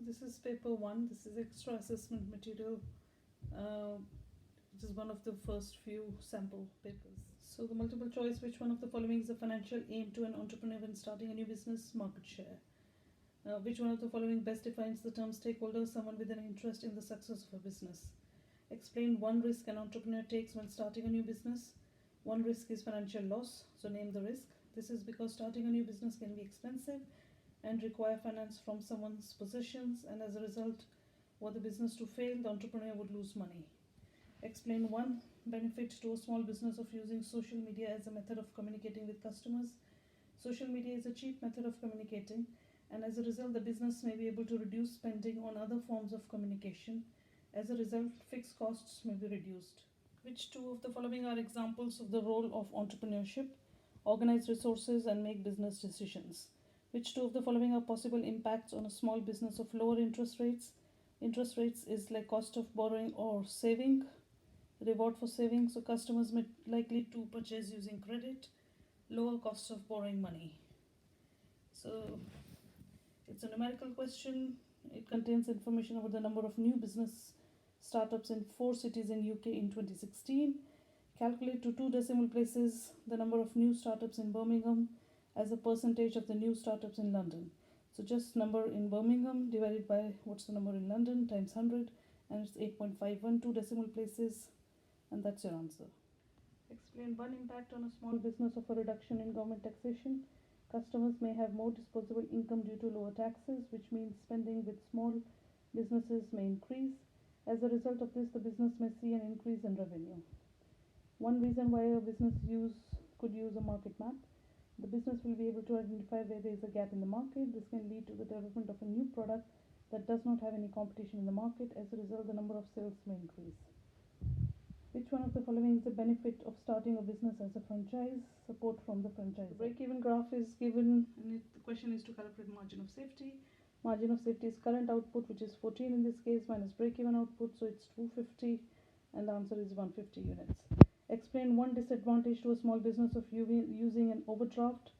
This is paper 1. This is extra assessment material, which is one of the first few sample papers. So the multiple choice, which one of the following is a financial aim to an entrepreneur when starting a new business? Market share. Which one of the following best defines the term stakeholder? Someone with an interest in the success of a business. Explain one risk an entrepreneur takes when starting a new business. One risk is financial loss, so name the risk. This is because starting a new business can be expensive and require finance from someone's possessions, and as a result, were the business to fail, the entrepreneur would lose money. Explain one benefit to a small business of using social media as a method of communicating with customers. Social media is a cheap method of communicating, and as a result, the business may be able to reduce spending on other forms of communication. As a result, fixed costs may be reduced. Which two of the following are examples of the role of entrepreneurship? Organize resources and make business decisions. Which two of the following are possible impacts on a small business of lower interest rates? Interest rates is like cost of borrowing or saving. Reward for saving, so customers may likely to purchase using credit. Lower cost of borrowing money. So it's a numerical question. It contains information about the number of new business startups in 4 cities in UK in 2016. Calculate to 2 decimal places the number of new startups in Birmingham as a percentage of the new startups in London. So just number in Birmingham divided by what's the number in London times 100, and it's 8.51, 2 decimal places, and that's your answer. Explain one impact on a small business of a reduction in government taxation. Customers may have more disposable income due to lower taxes, which means spending with small businesses may increase. As a result of this, the business may see an increase in revenue. One reason why a business could use a market map. The business will be able to identify where there is a gap in the market. This can lead to the development of a new product that does not have any competition in the market. As a result, the number of sales may increase. Which one of the following is the benefit of starting a business as a franchise? Support from the franchise. The break-even graph is given, and the question is to calculate margin of safety. Margin of safety is current output, which is 14 in this case, minus break-even output, so it's 250, and the answer is 150 units. Explain one disadvantage to a small business of using an overdraft.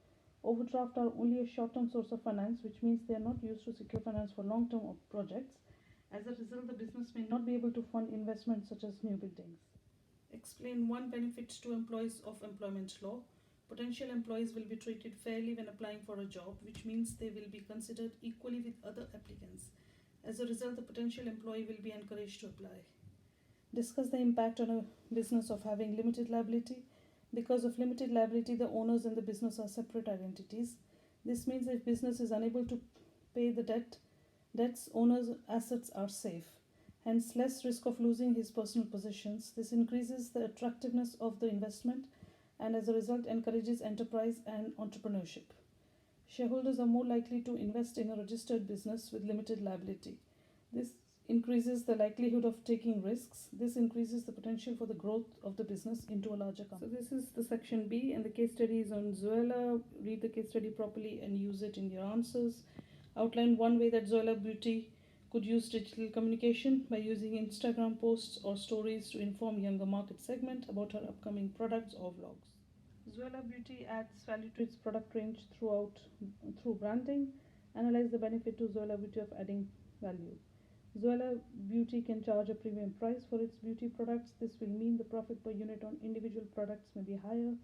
Overdraft are only a short-term source of finance, which means they are not used to secure finance for long-term projects. As a result, the business may not be able to fund investments such as new buildings. Explain one benefit to employees of employment law. Potential employees will be treated fairly when applying for a job, which means they will be considered equally with other applicants. As a result, the potential employee will be encouraged to apply. Discuss the impact on a business of having limited liability. Because of limited liability, the owners and the business are separate identities. This means if business is unable to pay the debts, owners' assets are safe. Hence, less risk of losing his personal possessions. This increases the attractiveness of the investment and as a result encourages enterprise and entrepreneurship. Shareholders are more likely to invest in a registered business with limited liability. This increases the likelihood of taking risks. This increases the potential for the growth of the business into a larger company. So this is the section B, and the case study is on Zoella. Read the case study properly and use it in your answers. Outline one way that Zoella Beauty could use digital communication by using Instagram posts or stories to inform younger market segment about her upcoming products or vlogs. Zoella Beauty adds value to its product range through branding. Analyze the benefit to Zoella Beauty of adding value. Zoella Beauty can charge a premium price for its beauty products. This will mean the profit per unit on individual products may be higher.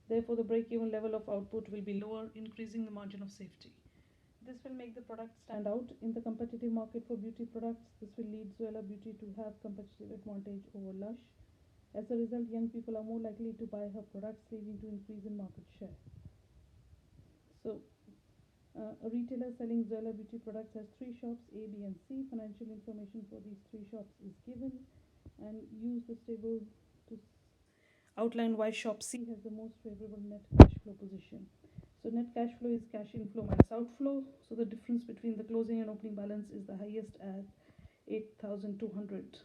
Therefore, the break-even level of output will be lower, increasing the margin of safety. This will make the product stand out in the competitive market for beauty products. This will lead Zoella Beauty to have competitive advantage over Lush. As a result, young people are more likely to buy her products, leading to increase in market share. So, a retailer selling Zoella Beauty products has 3 shops, A, B, and C. Financial information for these 3 shops is given, and use this table to outline why shop C has the most favorable net cash flow position. So net cash flow is cash inflow minus outflow. So the difference between the closing and opening balance is the highest at 8,200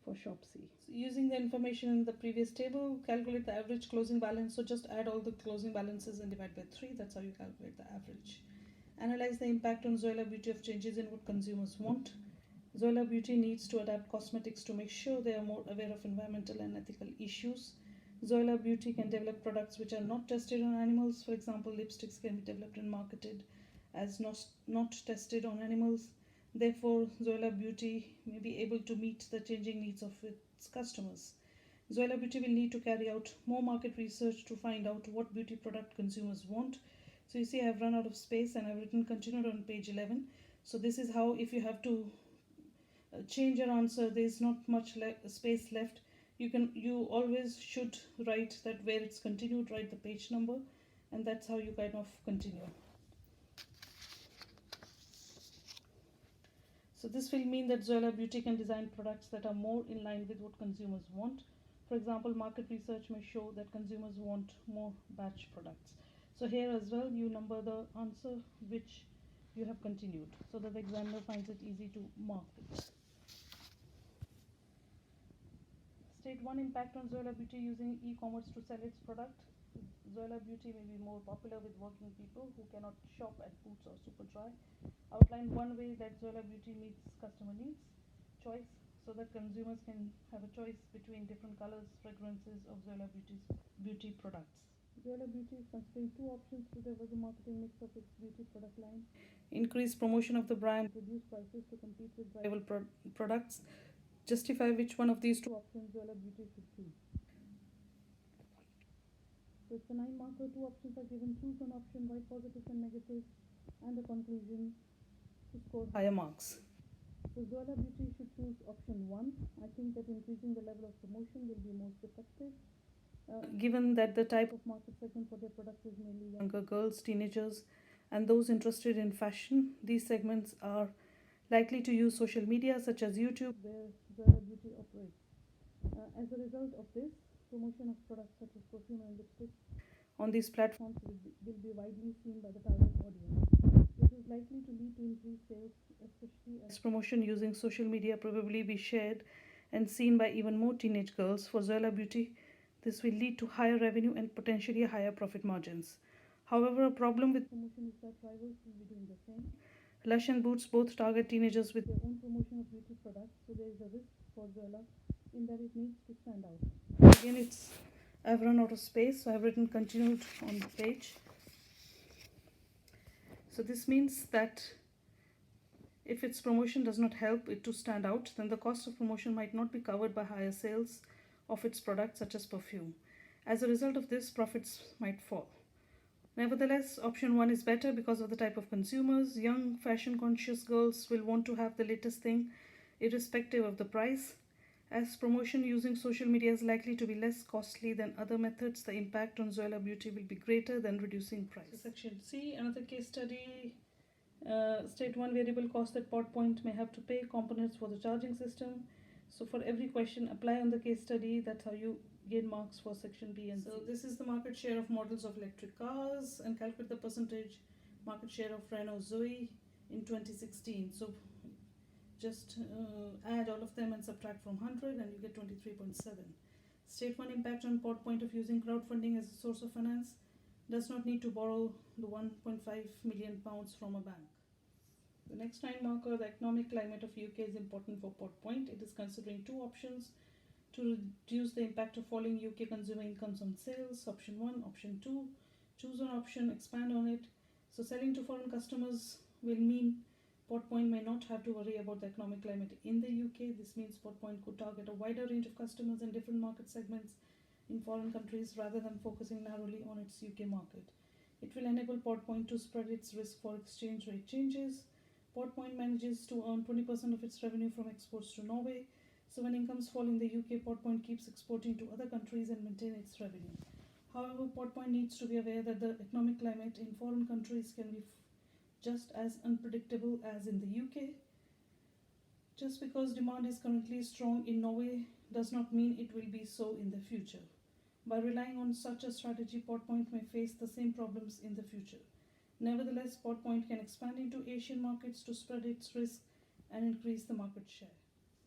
for shop C. So using the information in the previous table, calculate the average closing balance. So just add all the closing balances and divide by 3. That's how you calculate the average. Analyze the impact on Zoella Beauty of changes in what consumers want. Zoella Beauty needs to adapt cosmetics to make sure they are more aware of environmental and ethical issues. Zoella Beauty can develop products which are not tested on animals. For example, lipsticks can be developed and marketed as not tested on animals. Therefore, Zoella Beauty may be able to meet the changing needs of its customers. Zoella Beauty will need to carry out more market research to find out what beauty product consumers want. So you see, I have run out of space and I've written continued on page 11. So this is how, if you have to change your answer, there is not much space left. You always should write that where it's continued, write the page number, and that's how you kind of continue. So this will mean that Zoella Beauty can design products that are more in line with what consumers want. For example, market research may show that consumers want more batch products. So here as well, you number the answer which you have continued so that the examiner finds it easy to mark it. State 1 impact on Zoella Beauty using e-commerce to sell its product. Zoella Beauty may be more popular with working people who cannot shop at Boots or Superdry. Outline one way that Zoella Beauty meets customer needs. Choice, so that consumers can have a choice between different colors, fragrances of Zoella beauty products. Zoella Beauty is considering two options to develop the marketing mix of its beauty product line. Increase promotion of the brand, reduce prices to compete with rival products. Justify which one of these two options Zoella Beauty should choose. So it's a 9 marker, two options are given, choose one option, write positives and negatives, and the conclusion to score higher marks. So Zoella Beauty should choose option 1. I think that increasing the level of promotion will be most effective. Given that the type of market segment for their products is mainly younger girls, teenagers, and those interested in fashion, these segments are likely to use social media such as YouTube, where Zoella Beauty operates. As a result of this, promotion of products such as perfume and lipstick on these platforms will be widely seen by the target audience. This is likely to lead to increased sales, especially as promotion using social media probably be shared and seen by even more teenage girls. For Zoella Beauty, this will lead to higher revenue and potentially higher profit margins. However, a problem with promotion is that rivals will be doing the same. Lush and Boots both target teenagers with their own promotion of beauty products, so there is a risk for Zoella in that it needs to stand out. Again, I've run out of space, so I've written continued on the page. So this means that if its promotion does not help it to stand out, then the cost of promotion might not be covered by higher sales of its products such as perfume. As a result of this, profits might fall. Nevertheless, option 1 is better because of the type of consumers. Young, fashion-conscious girls will want to have the latest thing, irrespective of the price. As promotion using social media is likely to be less costly than other methods, the impact on Zoella Beauty will be greater than reducing price. So section C, another case study. State 1 variable cost that Pod Point may have to pay, components for the charging system. So for every question, apply on the case study. That's how you gain marks for section B and C. So this is the market share of models of electric cars and calculate the percentage market share of Renault Zoe in 2016. So just add all of them and subtract from 100 and you get 23.7. State 1 impact on Pod Point of using crowdfunding as a source of finance. Does not need to borrow the £1.5 million from a bank. The next 9 marker, the economic climate of UK is important for Pod Point. It is considering two options to reduce the impact of falling UK consumer incomes on sales. Option 1, option 2. Choose one option, expand on it. So selling to foreign customers will mean Pod Point may not have to worry about the economic climate in the UK. This means Pod Point could target a wider range of customers in different market segments in foreign countries rather than focusing narrowly on its UK market. It will enable Pod Point to spread its risk for exchange rate changes. Pod Point manages to earn 20% of its revenue from exports to Norway. So when incomes fall in the UK, Pod Point keeps exporting to other countries and maintain its revenue. However, Pod Point needs to be aware that the economic climate in foreign countries can be just as unpredictable as in the UK. Just because demand is currently strong in Norway does not mean it will be so in the future. By relying on such a strategy, Pod Point may face the same problems in the future. Nevertheless, Pod Point can expand into Asian markets to spread its risk and increase the market share.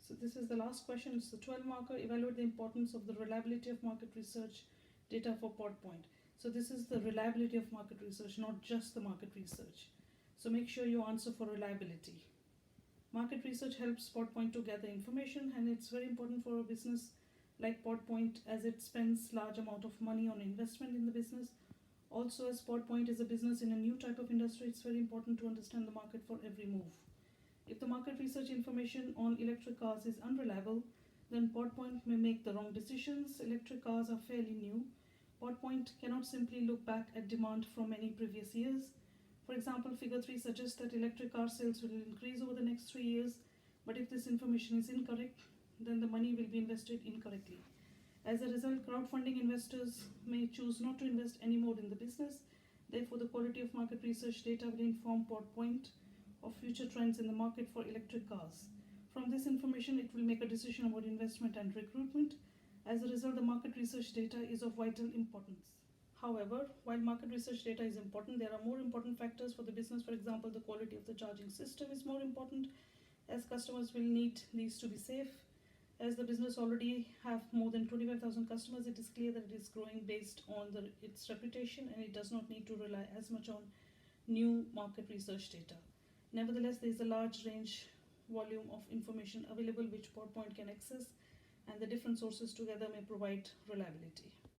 So this is the last question. It's the 12 marker. Evaluate the importance of the reliability of market research data for Pod Point. So this is the reliability of market research, not just the market research. So make sure you answer for reliability. Market research helps Pod Point to gather information, and it's very important for a business like Pod Point as it spends large amount of money on investment in the business. Also, as Pod Point is a business in a new type of industry, it's very important to understand the market for every move. If the market research information on electric cars is unreliable, then PodPoint may make the wrong decisions. Electric cars are fairly new. PodPoint cannot simply look back at demand from many previous years. For example, Figure 3 suggests that electric car sales will increase over the next 3 years, but if this information is incorrect, then the money will be invested incorrectly. As a result, crowdfunding investors may choose not to invest any more in the business. Therefore, the quality of market research data will inform PodPoint of future trends in the market for electric cars. From this information, it will make a decision about investment and recruitment. As a result, the market research data is of vital importance. However, while market research data is important, there are more important factors for the business. For example, the quality of the charging system is more important, as customers will need these to be safe. As the business already have more than 25,000 customers, it is clear that it is growing based on its reputation, and it does not need to rely as much on new market research data. Nevertheless, there is a large range volume of information available which PodPoint can access, and the different sources together may provide reliability.